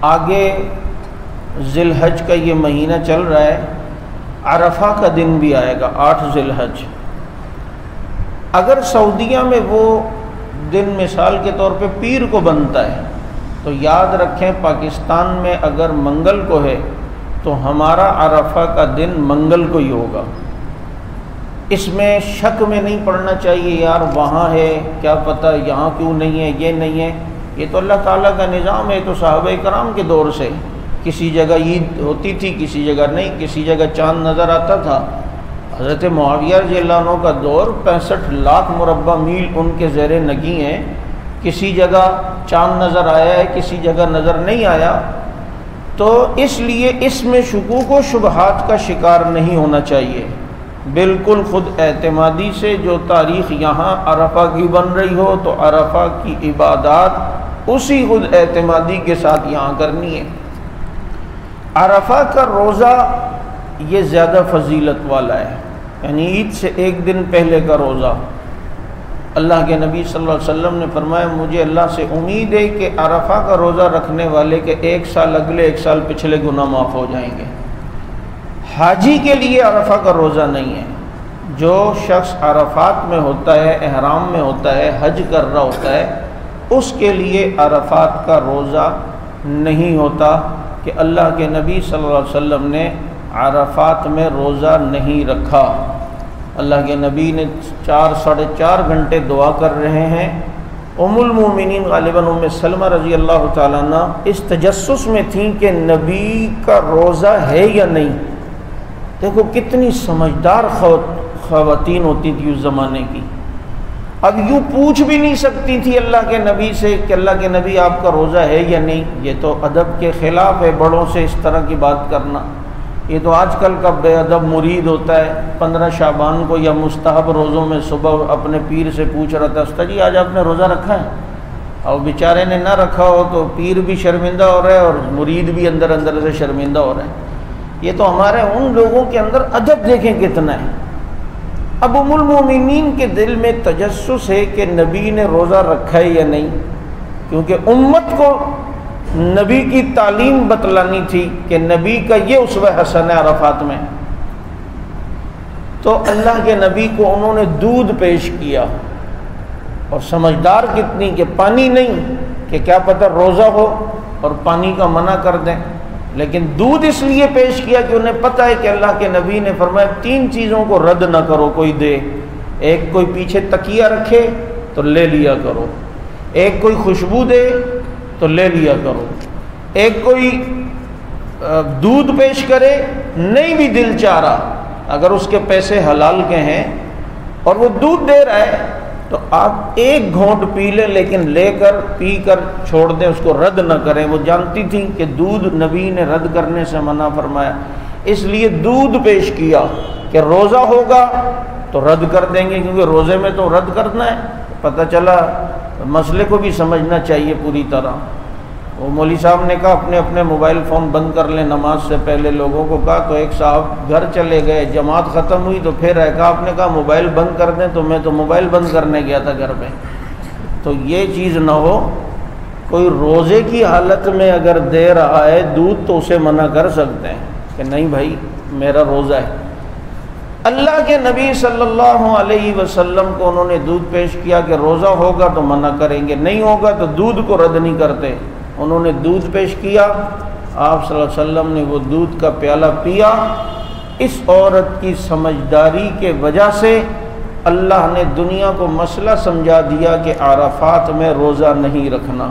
آگے ذی الحج کا یہ مہینہ چل رہا ہے، عرفہ کا دن بھی آئے گا 8 ذی الحج۔ اگر سعودیہ میں وہ دن مثال کے طور پہ پیر کو بنتا ہے تو یاد رکھیں پاکستان میں اگر منگل کو ہے تو ہمارا عرفہ کا دن منگل کو ہی ہوگا۔ اس میں شک میں نہیں پڑنا چاہیے یار وہاں ہے کیا پتہ یہاں کیوں نہیں ہے، یہ نہیں ہے، یہ تو اللہ تعالیٰ کا نظام ہے۔ تو صحابہ کرام کے دور سے کسی جگہ عید ہوتی تھی، کسی جگہ نہیں، کسی جگہ چاند نظر آتا تھا۔ حضرت معاویہ رضی اللہ عنہ کا دور 65 لاکھ مربع میل ان کے زیر نگی ہیں، کسی جگہ چاند نظر آیا ہے، کسی جگہ نظر نہیں آیا۔ تو اس لیے اس میں شکوک و شبہات کا شکار نہیں ہونا چاہیے، بالکل خود اعتمادی سے جو تاریخ یہاں عرفہ کی بن رہی ہو تو عرفہ کی عبادات اسی خود اعتمادی کے ساتھ یہاں کرنی ہے۔ عرفہ کا روزہ یہ زیادہ فضیلت والا ہے، یعنی عید سے ایک دن پہلے کا روزہ۔ اللہ کے نبی صلی اللہ علیہ وسلم نے فرمایا مجھے اللہ سے امید ہے کہ عرفہ کا روزہ رکھنے والے کے 1 سال اگلے 1 سال پچھلے گناہ معاف ہو جائیں گے۔ حاجی کے لیے عرفہ کا روزہ نہیں ہے۔ جو شخص عرفات میں ہوتا ہے، احرام میں ہوتا ہے، حج کر رہا ہوتا ہے، اس کے لیے عرفات کا روزہ نہیں ہوتا کہ اللہ کے نبی صلی اللہ علیہ وسلم نے عرفات میں روزہ نہیں رکھا۔ اللہ کے نبی نے 4 – 4.5 گھنٹے دعا کر رہے ہیں۔ ام المومنین غالباً ام سلمہ رضی اللہ تعالیٰ عنہ اس تجسس میں تھیں کہ نبی کا روزہ ہے یا نہیں۔ دیکھو کتنی سمجھدار خواتین ہوتی تھی اس زمانے کی۔ اب یوں پوچھ بھی نہیں سکتی تھی اللہ کے نبی سے کہ اللہ کے نبی آپ کا روزہ ہے یا نہیں، یہ تو ادب کے خلاف ہے بڑوں سے اس طرح کی بات کرنا۔ یہ تو آج کل کا بے ادب مرید ہوتا ہے، 15 شعبان کو یا مستحب روزوں میں صبح اپنے پیر سے پوچھ رہا تھا استاد جی آج آپ نے روزہ رکھا ہے، اور بیچارے نے نہ رکھا ہو تو پیر بھی شرمندہ ہو رہا ہے اور مرید بھی اندر اندر سے شرمندہ ہو رہا ہے۔ یہ تو ہمارے ان لوگوں کے اندر ادب دیکھیں کتنا ہے۔ اب ام المومنین کے دل میں تجسس ہے کہ نبی نے روزہ رکھا ہے یا نہیں، کیونکہ امت کو نبی کی تعلیم بتلانی تھی کہ نبی کا یہ اسوہ حسن ہے عرفات میں۔ تو اللہ کے نبی کو انہوں نے دودھ پیش کیا، اور سمجھدار کتنی کہ پانی نہیں کہ کیا پتہ روزہ ہو اور پانی کا منع کر دیں، لیکن دودھ اس لیے پیش کیا کہ انہیں پتہ ہے کہ اللہ کے نبی نے فرمایا 3 چیزوں کو رد نہ کرو کوئی دے۔ ایک کوئی پیچھے تکیہ رکھے تو لے لیا کرو، ایک کوئی خوشبو دے تو لے لیا کرو، ایک کوئی دودھ پیش کرے نہیں بھی دل چاہ رہا، اگر اس کے پیسے حلال کے ہیں اور وہ دودھ دے رہا ہے تو آپ 1 گھونٹ پی لیں، لیکن لے کر پی کر چھوڑ دیں، اس کو رد نہ کریں۔ وہ جانتی تھیں کہ دودھ نبی نے رد کرنے سے منع فرمایا، اس لیے دودھ پیش کیا کہ روزہ ہوگا تو رد کر دیں گے، کیونکہ روزے میں تو رد کرنا ہے۔ پتہ چلا مسئلے کو بھی سمجھنا چاہیے پوری طرح۔ وہ مولوی صاحب نے کہا اپنے اپنے موبائل فون بند کر لیں نماز سے پہلے، لوگوں کو کہا، تو ایک صاحب گھر چلے گئے، جماعت ختم ہوئی تو پھر آئے، کہا آپ نے کہا موبائل بند کر دیں، تو میں تو موبائل بند کرنے گیا تھا گھر پہ۔ تو یہ چیز نہ ہو، کوئی روزے کی حالت میں اگر دے رہا ہے دودھ تو اسے منع کر سکتے ہیں کہ نہیں بھائی میرا روزہ ہے۔ اللہ کے نبی صلی اللہ علیہ وسلم کو انہوں نے دودھ پیش کیا کہ روزہ ہوگا تو منع کریں گے، نہیں ہوگا تو دودھ کو رد نہیں کرتے۔ انہوں نے دودھ پیش کیا، آپ صلی اللہ علیہ وسلم نے وہ دودھ کا پیالہ پیا۔ اس عورت کی سمجھداری کے وجہ سے اللہ نے دنیا کو مسئلہ سمجھا دیا کہ عرفات میں روزہ نہیں رکھنا۔